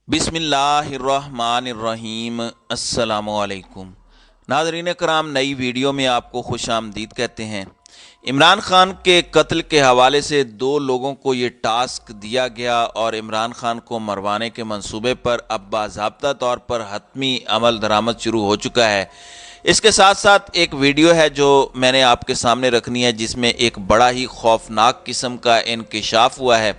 बिस्मिल्लाहिर्रहमानिर्रहीम। अस्सलामुअलैकुम नाज़रीन कराम, नई वीडियो में आपको खुश आमदीद कहते हैं। इमरान खान के कत्ल के हवाले से दो लोगों को ये टास्क दिया गया और इमरान खान को मरवाने के मंसूबे पर अब बाज़ाब्ता तौर पर हतमी अमल दरामद शुरू हो चुका है। इसके साथ साथ एक वीडियो है जो मैंने आपके सामने रखनी है, जिसमें एक बड़ा ही खौफनाक किस्म का इंकिशाफ हुआ है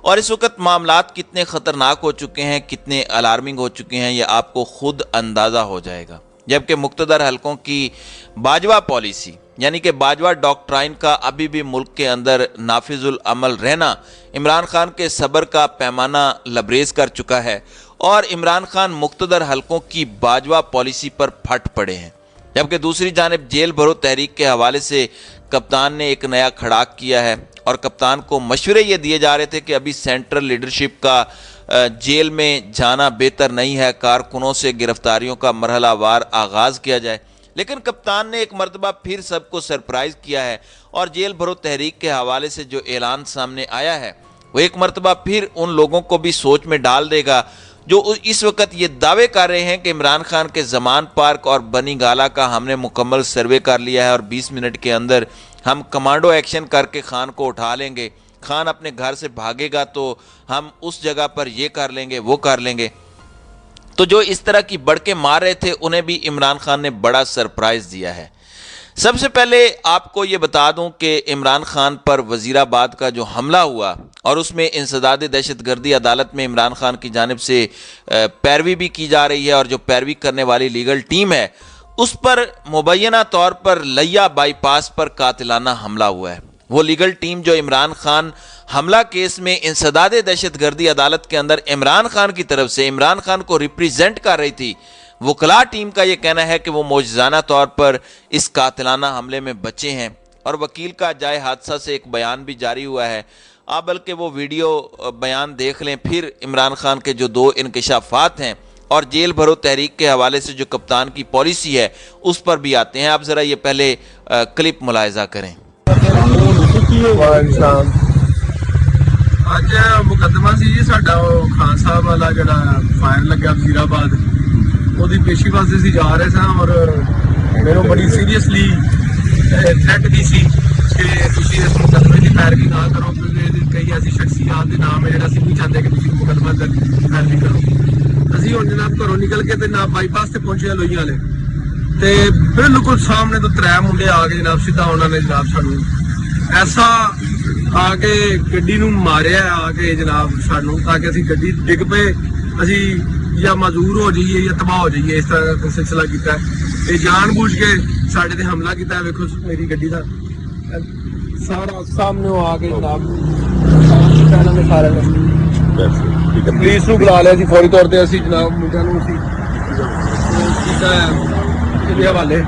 और इस वक्त मामलात कितने ख़तरनाक हो चुके हैं, कितने अलार्मिंग हो चुके हैं, ये आपको ख़ुद अंदाज़ा हो जाएगा। जबकि मुक़्तदर हलकों की बाजवा पॉलिसी यानी कि बाजवा डॉक्ट्राइन का अभी भी मुल्क के अंदर नाफिजुल अमल रहना इमरान खान के सब्र का पैमाना लबरेज कर चुका है और इमरान खान मुक़्तदर हलकों की बाजवा पॉलिसी पर फट पड़े हैं। जबकि दूसरी जानिब जेल भरो तहरीक के हवाले से कप्तान ने एक नया खड़ाक किया है और कप्तान को मशवरे ये दिए जा रहे थे कि अभी सेंट्रल लीडरशिप का जेल में जाना बेहतर नहीं है, कारकुनों से गिरफ्तारियों का मरहलावार आगाज़ किया जाए। लेकिन कप्तान ने एक मरतबा फिर सबको सरप्राइज़ किया है और जेल भरो तहरीक के हवाले से जो ऐलान सामने आया है वो एक मरतबा फिर उन लोगों को भी सोच में डाल देगा जो इस वक्त ये दावे कर रहे हैं कि इमरान खान के जमान पार्क और बनी गाला का हमने मुकम्मल सर्वे कर लिया है और 20 मिनट के अंदर हम कमांडो एक्शन करके खान को उठा लेंगे, खान अपने घर से भागेगा तो हम उस जगह पर ये कर लेंगे वो कर लेंगे। तो जो इस तरह की बड़के मार रहे थे उन्हें भी इमरान खान ने बड़ा सरप्राइज़ दिया है। सबसे पहले आपको ये बता दूं कि इमरान खान पर वज़ीराबाद का जो हमला हुआ और उसमें इंसदाद दहशतगर्दी अदालत में इमरान खान की जानिब से पैरवी भी की जा रही है और जो पैरवी करने वाली लीगल टीम है उस पर मुबैना तौर पर लिया बाईपास पर कातिलाना हमला हुआ है। वो लीगल टीम जो इमरान खान हमला केस में इंसदाद दहशतगर्दी अदालत के अंदर इमरान खान की तरफ से इमरान खान को रिप्रेजेंट कर रही थी, वकला टीम का ये कहना है कि वो मौजज़ाना तौर पर इस कातिलाना हमले में बचे हैं और वकील का जाए हादसा से एक बयान भी जारी हुआ है। आप बल्कि वो वीडियो बयान देख लें, फिर इमरान खान के जो दो इंकिशाफात हैं और जेल भरो तहरीक के हवाले से जो कप्तान की पॉलिसी है उस पर भी आते हैं। आप ज़रा ये पहले क्लिप मुलाहिजा करें। ਅੱਜ ਮੁਕੱਦਮਾ ਸੀ ਜੀ ਸਾਡਾ ਉਹ ਖਾਨ ਸਾਹਿਬ ਵਾਲਾ ਜਿਹੜਾ ਫਾਇਰ ਲੱਗਿਆ ਵਜ਼ੀਰਾਬਾਦ, ਉਹਦੀ ਪੇਸ਼ੀ ਵਾਸਤੇ ਅਸੀਂ ਜਾ ਰਹੇ ਸਾਂ ਔਰ ਮੈਨੂੰ ਬੜੀ ਸੀਰੀਅਸਲੀ ਥ੍ਰੈਟ ਦੀ ਸੀ ਕਿ ਤੁਸੀਂ ਇਸ ਮੁਕੱਦਮੇ ਦੀ ਪੈਰਵੀ ਨਾ ਕਰੋ ਕਿਉਂਕਿ ਕਈ ਐਸੀ ਸ਼ਖਸੀਅਤ ਦੇ ਨਾਮ ਹੈ ਜਿਹੜਾ ਅਸੀਂ ਨਹੀਂ ਚਾਹੁੰਦੇ ਕਿ ਤੁਸੀਂ ਮੁਕੱਦਮਾ ਦਰਜ ਪੈਰਵੀ ਕਰੋ। ਅਸੀਂ ਹੁਣ ਜਨਾਬ ਘਰੋਂ ਨਿਕਲ ਕੇ ਤੇ ਨਾ ਬਾਈਪਾਸ ਤੇ ਪਹੁੰਚੇ ਲੋਈਆਂ ਵਾਲੇ ਤੇ ਬਿਲਕੁਲ ਸਾਹਮਣੇ ਤੋਂ ਤਰੇ ਮੁੰਡੇ ਆ ਕੇ ਜਨਾਬ ਸਿੱਧਾ ਉਹਨਾਂ ਨੇ ਜਨਾਬ ਸਾਨੂੰ ਐਸਾ ਆ ਕੇ ਗੱਡੀ ਨੂੰ ਮਾਰਿਆ ਆ ਕੇ ਜਨਾਬ ਸਾਨੂੰ ਤਾਂ ਕਿ ਅਸੀਂ ਗੱਡੀ ਡਿੱਗ ਪਏ, ਅਸੀਂ ਜਾਂ ਮਜ਼ਦੂਰ ਹੋ ਜਾਈਏ ਜਾਂ ਤਬਾਹ ਹੋ ਜਾਈਏ, ਇਸ ਤਰ੍ਹਾਂ ਦਾ ਸਿਲਸਿਲਾ ਕੀਤਾ। ਇਹ ਜਾਣਬੁੱਝ ਕੇ ਸਾਡੇ ਤੇ ਹਮਲਾ ਕੀਤਾ। ਵੇਖੋ ਮੇਰੀ ਗੱਡੀ ਦਾ ਸਾਰਾ ਸਾਹਮਣੇ ਆ ਕੇ ਜਨਾਬ ਇਹਨਾਂ ਨੇ ਸਾਰਿਆਂ ਨੇ ਪੁਲਿਸ ਨੂੰ ਬੁਲਾ ਲਿਆ ਸੀ ਫੌਰੀ ਤੌਰ ਤੇ। ਅਸੀਂ ਜਨਾਬ ਮੁੰਡਿਆਂ ਨੂੰ ਅਸੀਂ ਕੀਤਾ ਇਹਦੇ ਹਵਾਲੇ।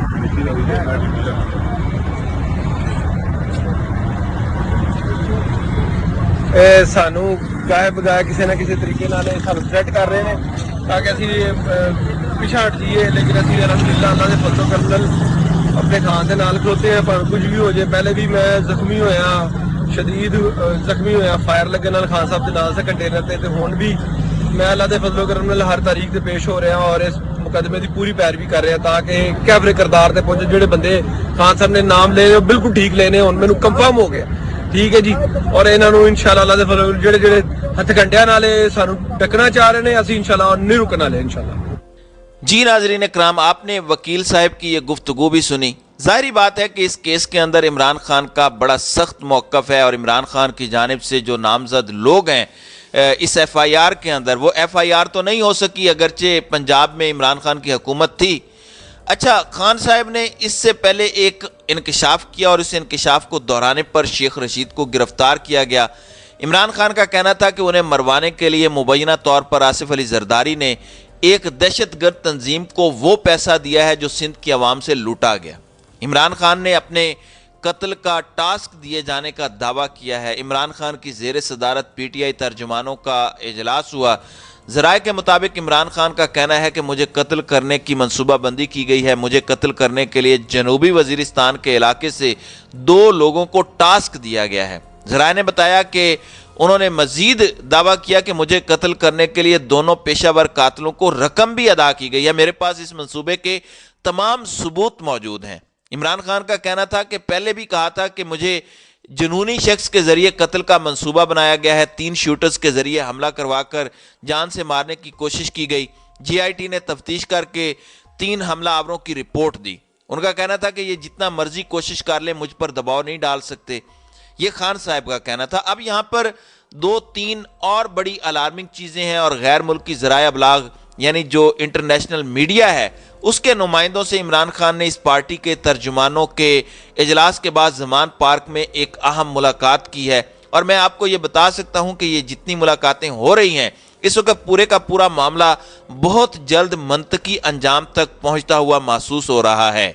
ਸਾਨੂੰ ਗਾਇਬ ਬਗਾਇਆ ਕਿਸੇ ਨਾ ਕਿਸੇ ਤਰੀਕੇ ਨਾਲ ਸਾਨੂੰ ਥ੍ਰੈਟ ਕਰ ਰਹੇ ਨੇ ਤਾਂ ਕਿ ਅਸੀਂ ਪਿਛਾੜ ਜਾਈਏ। ਲੇਕਿਨ ਅਸੀਂ ਅਲਹਮਦੁਲਿਲਾ ਅੱਲਾਹ ਦੇ ਫਜ਼ਲ ਕਰਮ ਆਪਣੇ ਖਾਨ ਦੇ ਨਾਲ ਖਲੋਤੇ ਹਾਂ। ਪਰ ਕੁਝ ਵੀ ਹੋ ਜਾਏ, ਪਹਿਲੇ ਵੀ ਮੈਂ ਜ਼ਖਮੀ ਹੋਇਆ, ਸ਼ਦੀਦ ਜ਼ਖਮੀ ਹੋਇਆ ਫਾਇਰ ਲੱਗਣ ਨਾਲ ਖਾਨ ਸਾਹਿਬ ਦੇ ਨਾਲ ਸੇ ਕੰਟੇਨਰ ਤੇ ਹੁਣ ਵੀ ਮੈਂ ਅੱਲਾਹ ਦੇ ਫਜ਼ਲ ਕਰਮ ਨਾਲ ਹਰ ਤਾਰੀਖ ਤੇ ਪੇਸ਼ ਹੋ ਰਿਹਾ ਔਰ ਇਸ ਮੁਕੱਦਮੇ ਦੀ ਪੂਰੀ ਪੈਰਵੀ ਕਰ ਰਿਹਾ ਤਾਂ ਕਿ ਕੈਬਰੇ ਕਰਦਾਰ ਤੇ ਪਹੁੰਚੇ। ਜਿਹੜੇ ਬੰਦੇ ਖਾਨ ਸਾਹਿਬ ਨੇ ਨਾਮ ਲਏ ਉਹ ਬਿਲਕੁਲ ਠੀਕ ਲੈਣੇ ਹੁਣ ਮੈਨੂੰ ਕੰਫਰਮ ਹੋ ਗਿਆ। ठीक है जी और इन्हों इंशाअल्लाह अल्लाह दे फज़ल जेड़े जेड़े हथकंडियां नाल सानू डकना चाह रहे हैं असीं इंशाअल्लाह नहीं रुकन वाले इंशाअल्लाह। जी नाज़रीन इकराम, आपने वकील साहब की ये गुफ्तगू भी सुनी। ज़ाहिरी बात है कि इस केस के अंदर इमरान खान का बड़ा सख्त मौक़िफ़ है और इमरान खान की जानिब से जो नामज़द लोग हैं इस FIR के अंदर, वो FIR तो नहीं हो सकी अगरचे पंजाब में इमरान खान की हुकूमत थी। अच्छा, खान साहब ने इससे पहले एक इंकिशाफ किया और इस इंकिशाफ को दोहराने पर शेख रशीद को गिरफ्तार किया गया। इमरान खान का कहना था कि उन्हें मरवाने के लिए मुबैना तौर पर आसिफ अली जरदारी ने एक दहशतगर्द तंजीम को वो पैसा दिया है जो सिंध की आवाम से लूटा गया। इमरान खान ने अपने कत्ल का टास्क दिए जाने का दावा किया है। इमरान खान की ज़ेर सदारत PTI तर्जुमानों का इजलास हुआ। ज़राए के मुताबिक इमरान खान का कहना है कि मुझे कत्ल करने की मनसूबाबंदी की गई है। मुझे कत्ल करने के लिए जनूबी वज़ीरिस्तान के इलाके से दो लोगों को टास्क दिया गया है। ज़राए ने बताया कि उन्होंने मजीद दावा किया कि मुझे कत्ल करने के लिए दोनों पेशावर कातलों को रकम भी अदा की गई है, मेरे पास इस मंसूबे के तमाम सबूत मौजूद हैं। इमरान खान का कहना था कि पहले भी कहा था कि मुझे जुनूनी शख्स के जरिए कत्ल का मंसूबा बनाया गया है, 3 शूटर्स के जरिए हमला करवाकर जान से मारने की कोशिश की गई। GIT ने तफ्तीश करके 3 हमलावरों की रिपोर्ट दी। उनका कहना था कि ये जितना मर्जी कोशिश कर ले मुझ पर दबाव नहीं डाल सकते, ये खान साहब का कहना था। अब यहाँ पर 2-3 और बड़ी अलार्मिंग चीज़ें हैं और गैर मुल्की ज़राए अबलाग यानी जो इंटरनेशनल मीडिया है उसके नुमाइंदों से इमरान खान ने इस पार्टी के तर्जुमानों के इजलास के बाद ज़मान पार्क में एक अहम मुलाकात की है। और मैं आपको ये बता सकता हूँ कि ये जितनी मुलाकातें हो रही हैं इस वक्त पूरे का पूरा मामला बहुत जल्द मंतकी अंजाम तक पहुँचता हुआ महसूस हो रहा है।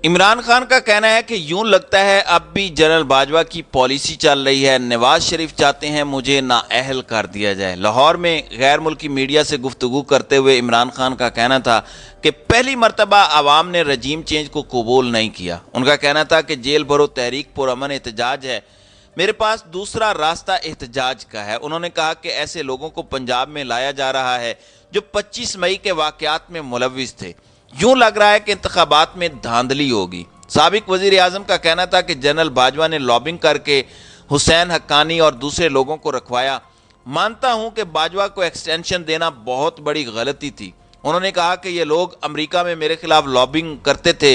इमरान खान का कहना है कि यूं लगता है अब भी जनरल बाजवा की पॉलिसी चल रही है, नवाज शरीफ चाहते हैं मुझे नाअहल कर दिया जाए। लाहौर में गैर मुल्की मीडिया से गुफ्तगू करते हुए इमरान खान का कहना था कि पहली मरतबा आवाम ने रजीम चेंज को कबूल नहीं किया। उनका कहना था कि जेल भरो तहरीक पुरअमन एहतजाज है, मेरे पास दूसरा रास्ता एहतजाज का है। उन्होंने कहा कि ऐसे लोगों को पंजाब में लाया जा रहा है जो 25 मई के वाक़यात में मुलव्विस थे। यूं लग रहा है कि इंतखाबात में धांधली होगी। साबिक वजीर आजम का कहना था कि जनरल बाजवा ने लॉबिंग करके हुसैन हक्कानी और दूसरे लोगों को रखवाया। मानता हूं कि बाजवा को एक्सटेंशन देना बहुत बड़ी गलती थी। उन्होंने कहा कि ये लोग अमेरिका में मेरे खिलाफ लॉबिंग करते थे।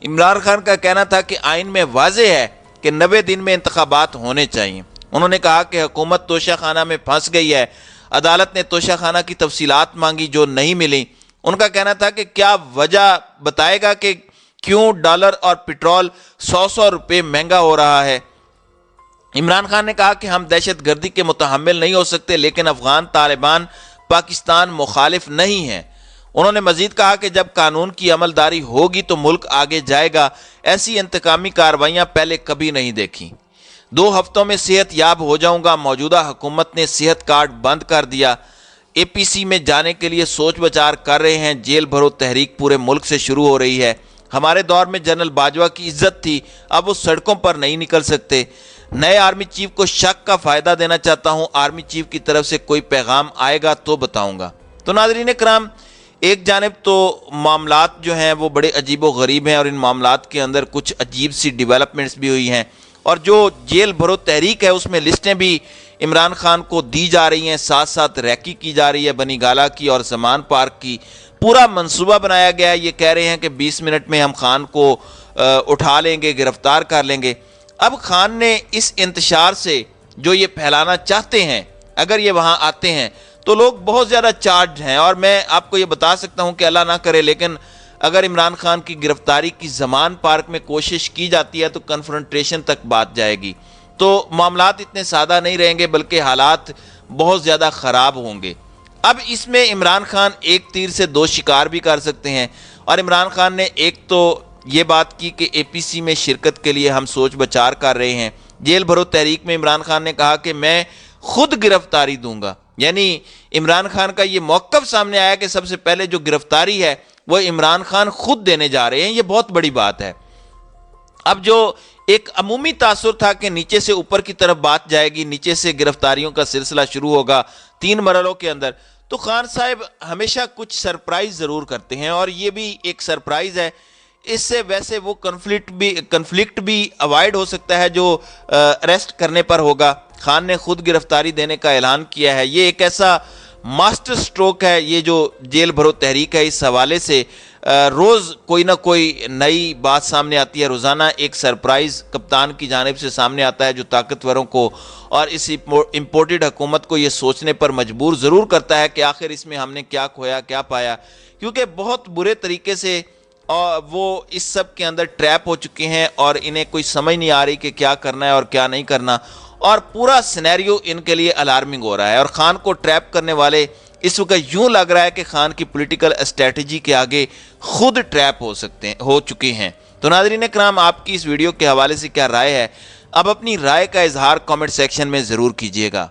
इमरान खान का कहना था कि आइन में वाज़ेह है कि 90 दिन में इंतखाबात होने चाहिए। उन्होंने कहा कि हुकूमत तोशाखाना में फंस गई है, अदालत ने तोशाखाना की तफसीलात मांगी जो नहीं मिली। उनका कहना था कि क्या वजह बताएगा कि क्यों डॉलर और पेट्रोल 100 रुपये महंगा हो रहा है। इमरान खान ने कहा कि हम दहशत गर्दी के मुतहम्मिल नहीं हो सकते, लेकिन अफगान तालिबान पाकिस्तान मुखालिफ नहीं है। उन्होंने मजीद कहा कि जब कानून की अमलदारी होगी तो मुल्क आगे जाएगा। ऐसी इंतकामी कार्रवाइयाँ पहले कभी नहीं देखी। 2 हफ्तों में सेहत याब हो जाऊंगा। मौजूदा हुकूमत ने सेहत कार्ड बंद कर दिया। APC में जाने के लिए सोच विचार कर रहे हैं। जेल भरो तहरीक पूरे मुल्क से शुरू हो रही है। हमारे दौर में जनरल बाजवा की इज्जत थी, अब वो सड़कों पर नहीं निकल सकते। नए आर्मी चीफ को शक का फ़ायदा देना चाहता हूँ, आर्मी चीफ की तरफ से कोई पैगाम आएगा तो बताऊँगा। तो नाज़रीन कराम, एक जानिब तो मामलात जो हैं वो बड़े अजीब व गरीब हैं और इन मामलात के अंदर कुछ अजीब सी डेवलपमेंट्स भी हुई हैं और जो जेल भरो तहरीक है उसमें लिस्टें भी इमरान खान को दी जा रही हैं, साथ साथ रैकी की जा रही है बनी गाला की और ज़मान पार्क की। पूरा मंसूबा बनाया गया है। ये कह रहे हैं कि 20 मिनट में हम खान को उठा लेंगे, गिरफ्तार कर लेंगे। अब खान ने इस इंतशार से जो ये फैलाना चाहते हैं, अगर ये वहाँ आते हैं तो लोग बहुत ज़्यादा चार्ज हैं और मैं आपको ये बता सकता हूँ कि अल्लाह ना करे लेकिन अगर इमरान खान की गिरफ्तारी की ज़मान पार्क में कोशिश की जाती है तो कन्फ्रंटेशन तक बात जाएगी। तो मामलात इतने सादा नहीं रहेंगे बल्कि हालात बहुत ज़्यादा ख़राब होंगे। अब इसमें इमरान खान एक तीर से 2 शिकार भी कर सकते हैं और इमरान खान ने एक तो ये बात की कि APC में शिरकत के लिए हम सोच विचार कर रहे हैं। जेल भरो तहरीक में इमरान खान ने कहा कि मैं खुद गिरफ्तारी दूंगा, यानी इमरान खान का ये मौक़िफ़ सामने आया कि सबसे पहले जो गिरफ्तारी है वो इमरान खान खुद देने जा रहे हैं। ये बहुत बड़ी बात है। अब जो एक अमूमी तासुर था कि नीचे से ऊपर की तरफ बात जाएगी, नीचे से गिरफ्तारियों का सिलसिला शुरू होगा 3 मरलों के अंदर, तो खान साहब हमेशा कुछ सरप्राइज़ ज़रूर करते हैं और ये भी एक सरप्राइज़ है। इससे वैसे वो कन्फ्लिक्ट भी अवॉइड हो सकता है जो अरेस्ट करने पर होगा। खान ने खुद गिरफ्तारी देने का ऐलान किया है। ये एक ऐसा मास्टर स्ट्रोक है ये जो जेल भरो तहरीक है। इस हवाले से रोज़ कोई ना कोई नई बात सामने आती है। रोज़ाना एक सरप्राइज़ कप्तान की जानिब से सामने आता है जो ताकतवरों को और इस इम्पोर्टेड हुकूमत को ये सोचने पर मजबूर ज़रूर करता है कि आखिर इसमें हमने क्या खोया क्या पाया, क्योंकि बहुत बुरे तरीके से वो इस सब के अंदर ट्रैप हो चुके हैं और इन्हें कोई समझ नहीं आ रही कि क्या करना है और क्या नहीं करना और पूरा सिनेरियो इनके लिए अलार्मिंग हो रहा है। और खान को ट्रैप करने वाले इस वक्त यूं लग रहा है कि खान की पॉलिटिकल स्ट्रेटजी के आगे खुद ट्रैप हो चुके हैं। तो नाज़रीन कराम, आपकी इस वीडियो के हवाले से क्या राय है? अब अपनी राय का इजहार कमेंट सेक्शन में ज़रूर कीजिएगा।